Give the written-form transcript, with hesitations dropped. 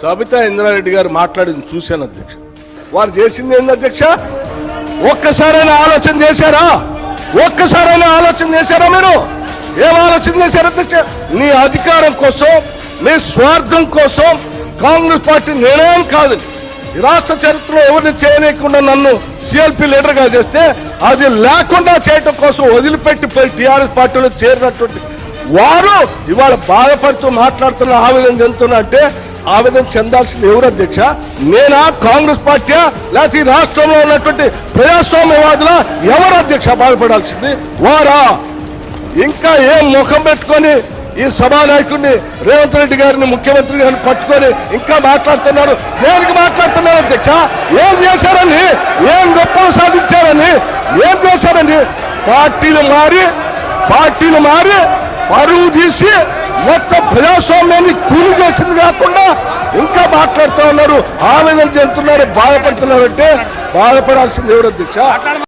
సబితా ఇంద్రారెడ్డి గారు మాట్లాడింది చూశాను అధ్యక్ష. వారు చేసింది ఏంది అధ్యక్ష? ఒక్కసారైనా ఆలోచన చేశారా? ఒక్కసారైనా ఆలోచన చేశారా? మీరు ఏం ఆలోచన చేశారు అధ్యక్ష? నీ అధికారం కోసం, నీ స్వార్థం కోసం కాంగ్రెస్ పార్టీ నిర్ణయం కాదు. ఈ రాష్ట్ర చరిత్రలో ఎవరిని చేయలేకుండా నన్ను సిఎల్పి లీడర్ గా చేస్తే అది లేకుండా చేయటం కోసం వదిలిపెట్టి టీఆర్ఎస్ పార్టీలో చేరినటువంటి వారు ఇవాళ బాధపడుతూ మాట్లాడుతున్న ఆవేదన చెందుతున్నా అంటే ఆవేదన చెందాల్సింది ఎవరు అధ్యక్ష? నేనా, కాంగ్రెస్ పార్టీ, లేకపోతే ఈ రాష్ట్రంలో ఉన్నటువంటి ప్రజాస్వామ్యవాదుల? ఎవరు అధ్యక్ష బాధపడాల్సింది? వారా? ఇంకా ఏం ముఖం పెట్టుకొని ఈ సభానాయకుడిని రేవంత్ రెడ్డి గారిని, ముఖ్యమంత్రి గారిని పట్టుకొని ఇంకా మాట్లాడుతున్నారు? దేనికి మాట్లాడుతున్నారు అధ్యక్ష? ఏం చేశారని, ఏం గొప్పలు సాధించారని, ఏం చేశారని? పార్టీలు మారి పరువు తీసి మొత్తం ప్రజాస్వామ్యాన్ని కూలి చేసింది కాకుండా ఇంకా మాట్లాడుతూ ఉన్నారు, ఆవేదన చెందుతున్నారు, బాధపడుతున్నారు. అంటే బాధపడాల్సింది ఎవరు అధ్యక్ష?